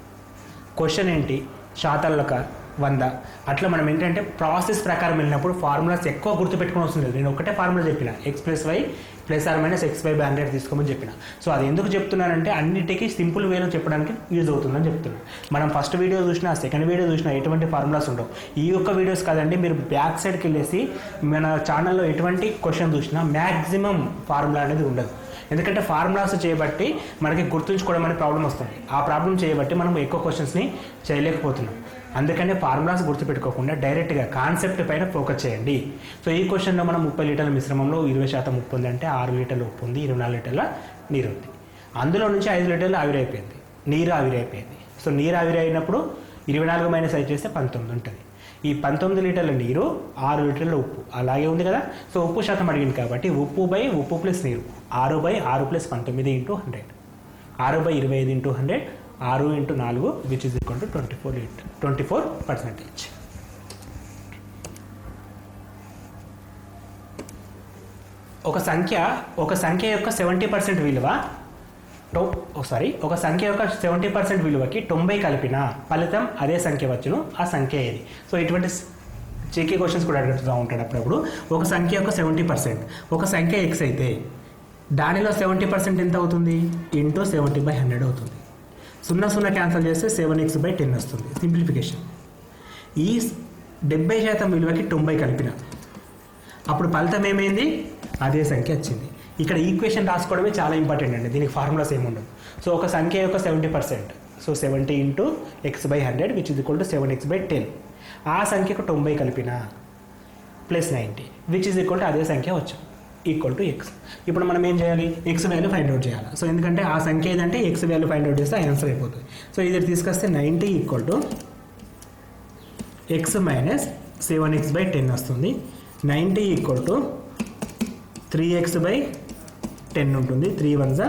క్వశ్చన్ ఏంటి, శాతాలక 100. అట్లా మనం ఏంటంటే ప్రాసెస్ ప్రకారం వెళ్ళినప్పుడు ఫార్ములాస్ ఎక్కువ గుర్తుపెట్టుకుని వస్తుంది. నేను ఒకటే ఫార్ములా చెప్పిన x + y ± x/100 తీసుకోమని చెప్పిన. సో అది ఎందుకు చెప్తున్నానంటే అన్నిటికీ సింపుల్ వేలో చెప్పడానికి యూజ్ అవుతుందని చెప్తున్నాను. మనం ఫస్ట్ వీడియో చూసినా సెకండ్ వీడియో చూసినా ఎటువంటి ఫార్ములాస్ ఉండవు. ఈ యొక్క వీడియోస్ కాదండి, మీరు బ్యాక్ సైడ్కి వెళ్ళేసి మన ఛానల్లో ఎటువంటి క్వశ్చన్ చూసినా మ్యాక్సిమం ఫార్ములా అనేది ఉండదు. ఎందుకంటే ఫార్ములాస్ చేయబట్టి మనకి గుర్తుంచుకోవడం అనే ప్రాబ్లం వస్తుంది. ఆ ప్రాబ్లం చేయబట్టి మనం ఎక్కువ క్వశ్చన్స్ని చేయలేకపోతున్నాం. అందుకనే ఫార్ములాస్ గుర్తుపెట్టుకోకుండా డైరెక్ట్గా కాన్సెప్ట్ పైన ఫోకస్ చేయండి. సో ఈ క్వశ్చన్లో మనం 30 లీటర్ల మిశ్రమంలో 20% ఉప్పు ఉంది అంటే 6 లీటర్ల ఉప్పు ఉంది, 24 లీటర్ల నీరు ఉంది. అందులో నుంచి 5 లీటర్లు ఆవిరైపోయింది, నీరు ఆవిరైపోయింది. సో నీరు ఆవిరైనప్పుడు 24 - 5 చేస్తే 19 ఉంటుంది. ఈ 19 లీటర్ల నీరు 6 లీటర్ల ఉప్పు అలాగే ఉంది కదా. సో ఉప్పు శాతం అడిగింది కాబట్టి ఉప్పు బై ఉప్పు ప్లస్ నీరు 6/6 + 19 into 100 6/25 into 100 6 into 4 which is equal to 24%. ఒక సంఖ్య యొక్క 70% విలువ ఒక సంఖ్య యొక్క 70% విలువకి 90 కలిపిన ఫలితం అదే సంఖ్య వచ్చును. ఆ సంఖ్య ఏది? సో ఇటువంటి చెక్కి క్వశ్చన్స్ కూడా అడుగుతూ ఉంటాడు అప్పుడప్పుడు. ఒక సంఖ్య యొక్క 70%, ఒక సంఖ్య x అయితే దానిలో 70% ఎంత అవుతుంది? ఇంటూ 70/100 అవుతుంది. 0 క్యాన్సల్ చేస్తే 7x/10 వస్తుంది. సింప్లిఫికేషన్. ఈ 70% విలువకి 90 కలిపిన అప్పుడు ఫలితం ఏమైంది? అదే సంఖ్య వచ్చింది. ఇక్కడ ఈక్వేషన్ రాసుకోవడమే చాలా ఇంపార్టెంట్ అండి, దీనికి ఫార్ములాస్ ఏముండవు. సో ఒక సంఖ్య యొక్క 70%, so 70 into x/100 which is equal to 7x/10. ఆ సంఖ్యకు 90 కలిపిన plus 90 which is equal to అదే సంఖ్య వచ్చాం ఈక్వల్ టు x. ఇప్పుడు మనం ఏం చేయాలి? x వాల్యూ ఫైండ్ అవుట్ చేయాలి. సో ఎందుకంటే ఆ సంఖ్య ఏదంటే x వాల్యూ ఫైండ్ అవుట్ చేస్తే ఆన్సర్ అయిపోతుంది. సో ఇది తీసుకొస్తే 90 ఈక్వల్ టు x - 7x/10 వస్తుంది. 90 ఈక్వల్ టు 3x/10 ఉంటుంది. 3 1s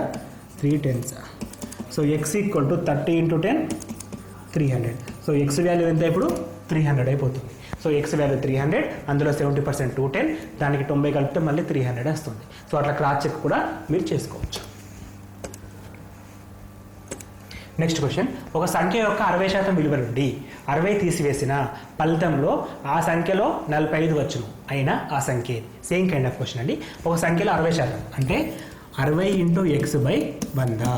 3 10s. So x equal to 30 into 10 300. So x value ఎంత ఇప్పుడు? 300 అయిపోతుంది. సో x వాల్యూ 300, అందులో 70% 210, దానికి 90 కలిపితే మళ్ళీ 300 వస్తుంది. సో అట్లా క్రాస్ చెక్ కూడా మీరు చేసుకోవచ్చు. నెక్స్ట్ క్వశ్చన్, ఒక సంఖ్య యొక్క 60% విలువ నుండి 60 తీసివేసిన ఫలితంలో ఆ సంఖ్యలో 45 వచ్చును అయినా ఆ సంఖ్య ఏది? సేమ్ కైండ్ ఆఫ్ క్వశ్చన్ అండి. ఒక సంఖ్యలో 60% అంటే 60 ఇంటూ x/100.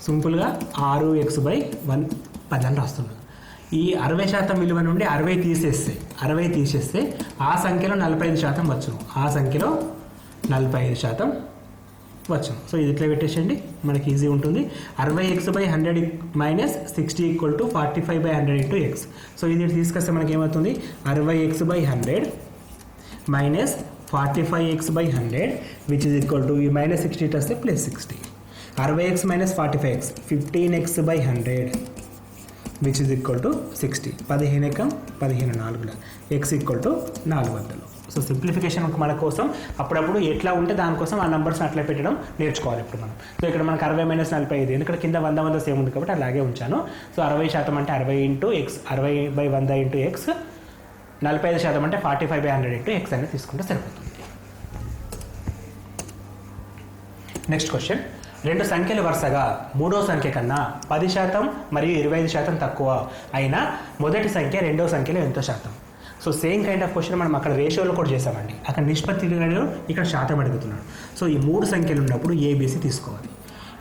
సింపుల్గా 6x/10 అని రాస్తున్నాను. ఈ 60% విలువ నుండి 60 తీసేస్తే ఆ సంఖ్యలో 45% వచ్చును. ఆ సంఖ్యలో 45% వచ్చును. సో ఇది ఇట్లా పెట్టేసండి, మనకి ఈజీ ఉంటుంది. 60x/100 - 60 equal to 45/100 into x. So ఇది తీసుకొస్తే మనకి ఏమవుతుంది? 60x/100 - 45x/100 which is equal to ఈ -60 వస్తే +60. 60x - 45x 15x/100 which is equal to 60. 15 ఎకం 15 4 x equal to 400. So simplification మన కోసం అప్పుడప్పుడు ఎట్లా ఉంటే దానికోసం ఆ నెంబర్స్ని అట్లా పెట్టడం నేర్చుకోవాలి ఇప్పుడు మనం. సో ఇక్కడ మనకు 60 - 45 ఎందుకంటే కింద 100 సేమ్ ఉంది కాబట్టి అలాగే ఉంచాను. సో 60% అంటే 60 ఇంటూ x, 60/100 ఇంటూ x. 45% అంటే 45/100 ఇంటూ x అనేది తీసుకుంటే సరిపోతుంది. నెక్స్ట్ క్వశ్చన్, రెండు సంఖ్యలు వరుసగా మూడో సంఖ్య కన్నా 10% మరియు 25% తక్కువ అయినా మొదటి సంఖ్య రెండో సంఖ్యలో ఎంతో శాతం? So same kind of question మనం అక్కడ రేషియోలో కూడా చేసామండి. అక్కడ నిష్పత్తి ఇక్కడ శాతం అడుగుతున్నాడు. సో ఈ 3 సంఖ్యలు ఉన్నప్పుడు ABC తీసుకోవాలి.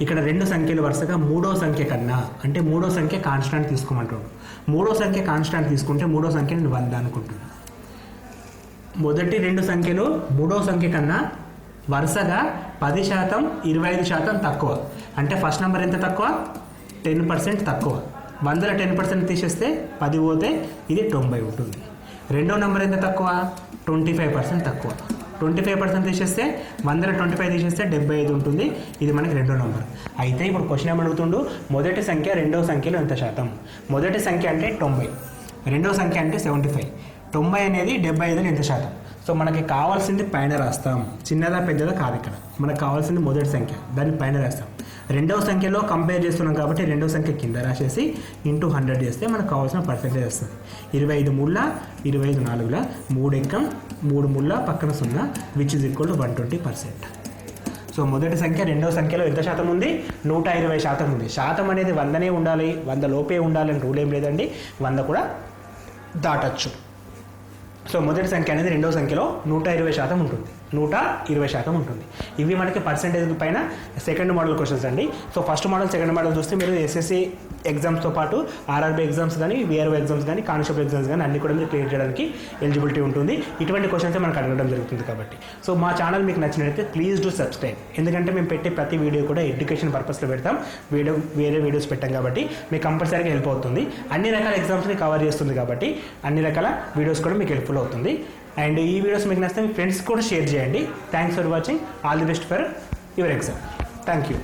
ఇక్కడ రెండు సంఖ్యలు వరుసగా మూడో సంఖ్య కన్నా అంటే మూడో సంఖ్య కాన్స్టాంట్ తీసుకోమంటాడు. మూడో సంఖ్య కాన్స్టాంట్ తీసుకుంటే మూడో సంఖ్య నేను 100 అనుకుంటున్నాను. మొదటి రెండు సంఖ్యలు మూడో సంఖ్య కన్నా వరుసగా 10%, 25% తక్కువ. అంటే ఫస్ట్ నెంబర్ ఎంత తక్కువ? 10% తక్కువ. 100లో 10% తీసేస్తే 10 పోతే ఇది 90 ఉంటుంది. రెండో నెంబర్ ఎంత తక్కువ? 25% తక్కువ. 25% తీసేస్తే 100లో 25 తీసేస్తే 75 ఉంటుంది. ఇది మనకి రెండో నెంబర్. అయితే ఇప్పుడు క్వశ్చన్ ఏమడుగుతుండు? మొదటి సంఖ్య రెండో సంఖ్యలో ఎంత శాతం? మొదటి సంఖ్య అంటే 90, రెండో సంఖ్య అంటే 75. 90 అనేది 75లో ఎంత శాతం? సో మనకి కావాల్సింది పైన రాస్తాం, చిన్నదా పెద్దదా కాదు ఇక్కడ. మనకు కావాల్సింది మొదటి సంఖ్య, దాన్ని పైన రాస్తాం. రెండవ సంఖ్యలో కంపేర్ చేస్తున్నాం కాబట్టి రెండవ సంఖ్య కింద రాసేసి ఇంటూ 100 చేస్తే మనకు కావాల్సిన పర్సెంటేజ్ వస్తుంది. 25 ముళ్ళ 25 నాలుగుల 3 ఎక్కం 3 ముళ్ళ పక్కన 0 which is equal to 120%. So మొదటి సంఖ్య రెండవ సంఖ్యలో ఎంత శాతం ఉంది? 120% ఉంది. శాతం అనేది 100నే ఉండాలి, 100 లోపే ఉండాలని రూల్ ఏం లేదండి, 100 కూడా దాటచ్చు. సో మొదటి సంఖ్య అనేది రెండవ సంఖ్యలో 120% ఉంటుంది, 120% ఉంటుంది. ఇవి మనకి పర్సెంటేజ్ పైన సెకండ్ మోడల్ క్వశ్చన్స్ అండి. So first model second model చూస్తే మీరు ఎస్ఎస్సి ఎగ్జామ్స్తో పాటు ఆర్ఆర్బీ ఎగ్జామ్స్ కానీ, విఆర్ఓ ఎగ్జామ్స్ కానీ, కానిస్టేబుల్ ఎగ్జామ్స్ కానీ అన్ని కూడా మీరు క్లియర్ చేయడానికి ఎలిజిబిలిటీ ఉంటుంది. ఇటువంటి క్వశ్చన్స్ మనకు అడగడం జరుగుతుంది కాబట్టి. సో మా ఛానల్ మీకు నచ్చినట్లయితే ప్లీజ్ డూ సబ్స్క్రైబ్. ఎందుకంటే మేము పెట్టే ప్రతి వీడియో కూడా ఎడ్యుకేషన్ పర్పస్లో పెడతాం, వేరే వీడియోస్ పెట్టాం కాబట్టి మీకు కంపల్సరీగా హెల్ప్ అవుతుంది. అన్ని రకాల ఎగ్జామ్స్ని కవర్ చేస్తుంది కాబట్టి అన్ని రకాల వీడియోస్ కూడా మీకు హెల్ప్ఫుల్ అవుతుంది. అండ్ ఈ వీడియోస్ మీకు నచ్చితే మీ ఫ్రెండ్స్ కూడా షేర్ చేయండి. Thanks for watching. All the best for your exam. Thank you.